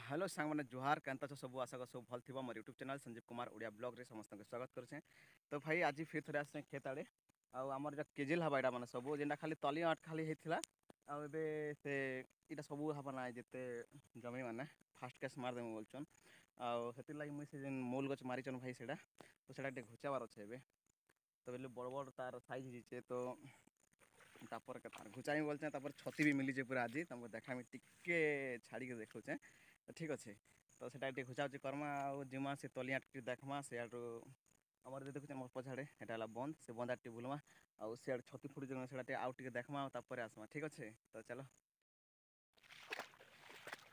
Hello सांग मैंने जुहार केनता छ सब आशा सब भल थी मोर YouTube channel Sanjeev Kumar Odia blog रे समस्त के स्वागत करें। तो भाई आज फिर थे आस खेत आड़े आमर जो केजिल हवा यहाँ मैंने सब जेनटा खाली तली आट खाली होता से इटा सब हवा ना जिते जमी मैंने फास्ट कैश मारदेमु बोलचन आती लगे मुझे मूल गच मारीचन भाई से तो से घुचाबार अच्छे तो बोले बड़ बड़ तार साइज होचे तो तापर घुचाई बोलचे छती भी मिली पूरा आज तुमको देखा टिके छाड़ी के देखुचे तो ठीक अच्छे तो से घुचाउची करमा जिमा से तलिया देखमा से आमर देखुचे मोर पछाड़े यहाँ बंद से बंदा टे बुलमा आउ सियाड़ छती फुटी से आउ टे देखमा तापर आसमा ठीक अच्छे। तो चलो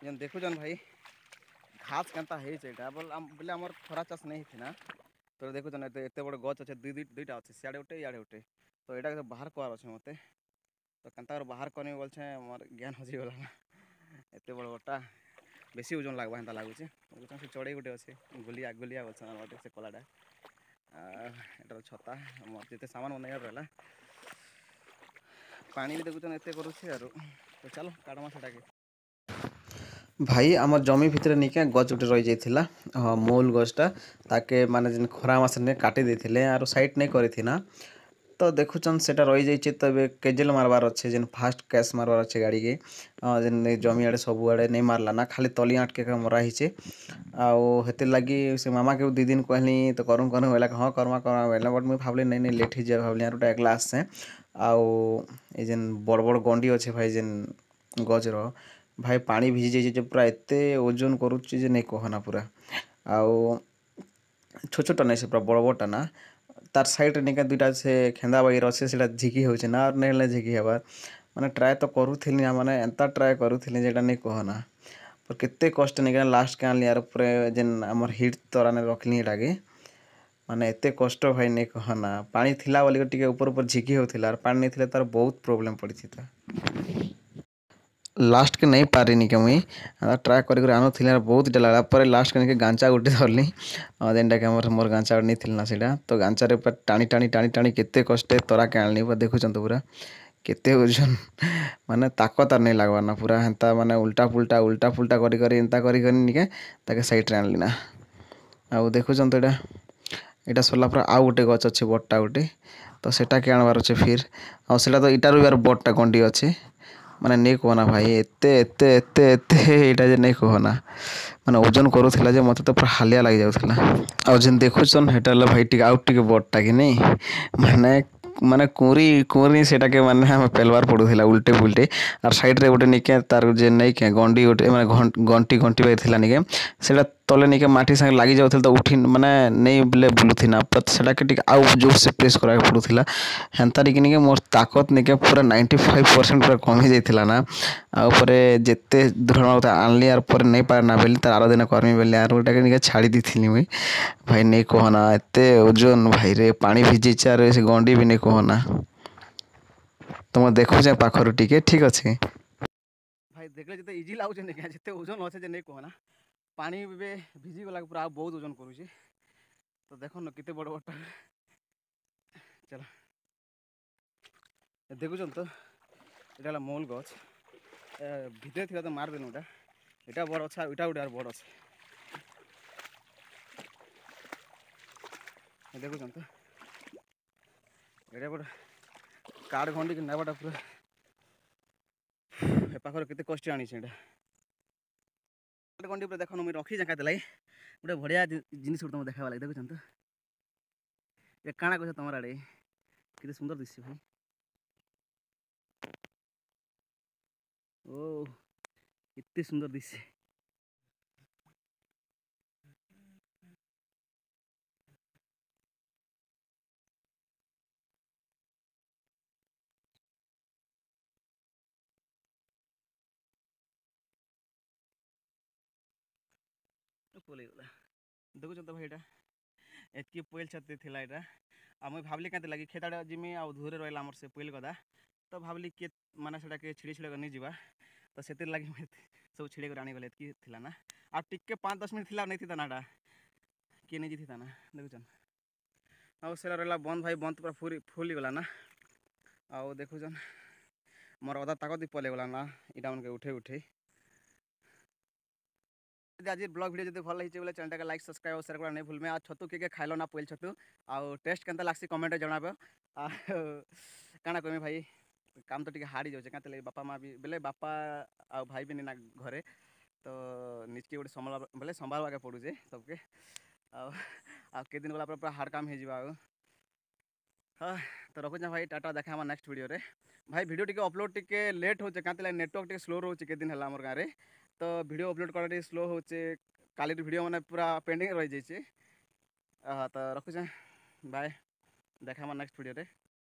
जेन देखुचन भाई घास केनता बोले आमर खरा चाष नहीं थी तो देखुचन एत बड़ गच अच्छे दुईटा अच्छे सियाड़े उठे इे उठे तो यहाँ बाहर कवार अच्छे मत तो केनता बाहर करनी बोलछे मोर ज्ञान हजिगला ना एत बड़ बटा बेसी ओजन लगवा हेन्ता लगुचे से चढ़ई गोटे अच्छे गुलिया गुलिया बोलछन से कलाटा एटार छता मोर जिते सामान मन रहा पानी भी देखुचन एत करुचे तो चलो काटमा से भाई आम जमी भितर निके गच गोटे रही जाइथिला हाँ मूल गछटा ताके माने जिन खरा मासे काटी देथिले आरो साइड नहीं करिथिना तो देखुचन सेटा रही जाइए तो केजेल मारबार अच्छे जेन फास्ट कैश मारबार अच्छे गाड़ी के जेन जमी आड़े सब आड़े नहीं मारला ना खाली तली आटके मरा ही आते लगी से मामा के 2 दिन कहली तो करूँ बोला हाँ करमा करमा बोला बट मुझे भावली नहीं लेट ही जाए भावली यार एकला आसे आउ जेन बड़ बड़ गंडी अच्छे भाई जेन गजर भाई पानी भिजी जाइए पूरा एत ओजन करुच्ची नहीं कहना पूरा आउ छोट छोटा नहीं से पूरा बड़ बड़टा ना तार साइड निका दुईटा से खेंदा बगैर अच्छे से झिकी हो ना झिकी हबार माने ट्राए तो करूली मैंने एंता ट्राए करूली जेटा नहीं कहना पर केते कष्ट नहीं लास्ट के आनली यार पूरे जेन आमर हिट तराने रखली एटाके माने एते कष्ट भाई नहीं कहना पानी थिला बोली टिके ऊपर ऊपर झिकी होता पानी नहीं तार बहुत प्रोब्लेम पड़ी था लास्ट के नहीं पारि के मुई ट्राए कर आनुली बहुत इटा लगा पर लास्ट के गांचा गोटे धरली जेनटा कि मोर गांचा नहीं थी ना सीटा तो गांचारे टाणी टाणी टाणी टाणी केते कष्टे तरा के आनी देखुं तो पूरा केते ओजन माने ताकत नहीं लगवार ना पूरा हेन्ता माने उल्टा पुल्टा करी निके ताके साइड रे आनली ना आउ देखुं तो यहाँ सरला पूरा आउ गोटे गच अच्छे बड़टा गोटे तो सेटा के आणवार अच्छे फिर आटा तो इटार भी यार बड़टा गंडी अच्छे माने नहीं कहना भाई एते एते एते एते यहाँ जे नहीं कहना माने ओजन करूला जे मत तो पूरा हालिया लग जाऊला आ जेन देखुन हेटा भाई टे आउ टे बड़टा कि नहीं माने माने कुरी कुरी सेटा के माने हमें पेलवार पड़ूला उल्टे पुल्टे और साइड रे गोटे निके तार जे नहीं के गंडी गोटे माने घंटी घंटी बाई निके सेटा तले निके माटी संगे लगी जाऊला तो उठी माने नहीं बोले बुलूना सेटा के आउ जोर से प्रेस करा पड़ूला हेन्ता निके मोर ताकत निके पूरा 95% पूरा कमी जाइथिला ना आउे जिते दृढ़ आनली यार पर नहीं पारना बेली तार आरो दिन कर्मी बेली यार गोटा के छाड़ी दी मुई भाई नहीं कहना एते ओजन भाई रे पानी भिजी आर से गंडी भी नहीं कहना तुम देखुचे पाखर टिके ठीक अच्छे भाई देखले जिते इजी लागुचे नहीं जिते ओजन अच्छे नहीं कहना पानी भिजी गला पूरा बहुत ओजन करुचे तो देख न कितने बड़ बड़टा चलो देखुन तो ये मूल गच भितर थी तो मारदेनु इटा बड़ अच्छा इटा गोटे बड़ अच्छे देखुन तो ये गोटे काठ घंटी के नेबाटा पूरा ए पाखर केते कष्ट आनी काठ घंटी पूरा देख मुझे रखी जगह लगे गोटे बढ़िया जिनिस तुम देखा लगे देखुन तो ये काଣା कह तुम आड़े कितने सुंदर दिशे भाई ओ इतने सुंदर दिशे पलैगला देखुन तो भाई यहाँ एतकी पहिल छत थी यहाँ आ मुझे भावली क्या लगी खेत जिमी आ धूरे रहा आमर से पहिल गदा तो भावली किए माने से छिड़ी छिड़ा नहीं जावा तो से लगे सब छिड़े कर आनी गले एतकी थी ना आ टिके 5-10 मिनट थी नहीं थी ना किए नहीं जीती ना देखुन आउ से रहा बंद भाई बंद पूरा फुल गला ना आउ देखुन मोर अदा ताकत भी पलैगला ना इटा मन के उठे उठे आज ब्लॉग वीडियो जब भल लगे बोले चैनल का लाइक सब्सक्राइब और शेयर करना नहीं भूलमे। आ छतु किए खाइल ना पोल छतु आउ टेस्ट केनता लागसी कमेंट जनाब। काଣା कहमी भाई काम तो टिके हार्ड ही जाऊे क्या बापा माँ भी बोले बापा आ भाई भी ना घरे तो निजके गोटे संभाल बोले संभालवाके पड़ूचे सबके के दिन गला पूरा हार्ड काम हो। हाँ तो रखुचा भाई टाटा देखा हमार नेक्स्ट वीडियो रे। भाई वीडियो टिके अपलोड टिके लेट होचे क्या नेटवर्क टिके स्लो रोचे के दिन है आम गाँव में तो वीडियो अपलोड करा स्लो होचे काली वीडियो मैंने पूरा पेंडिंग रही जाइए। तो रखुचे बाय देखा हमार नेक्स्ट वीडियो रे।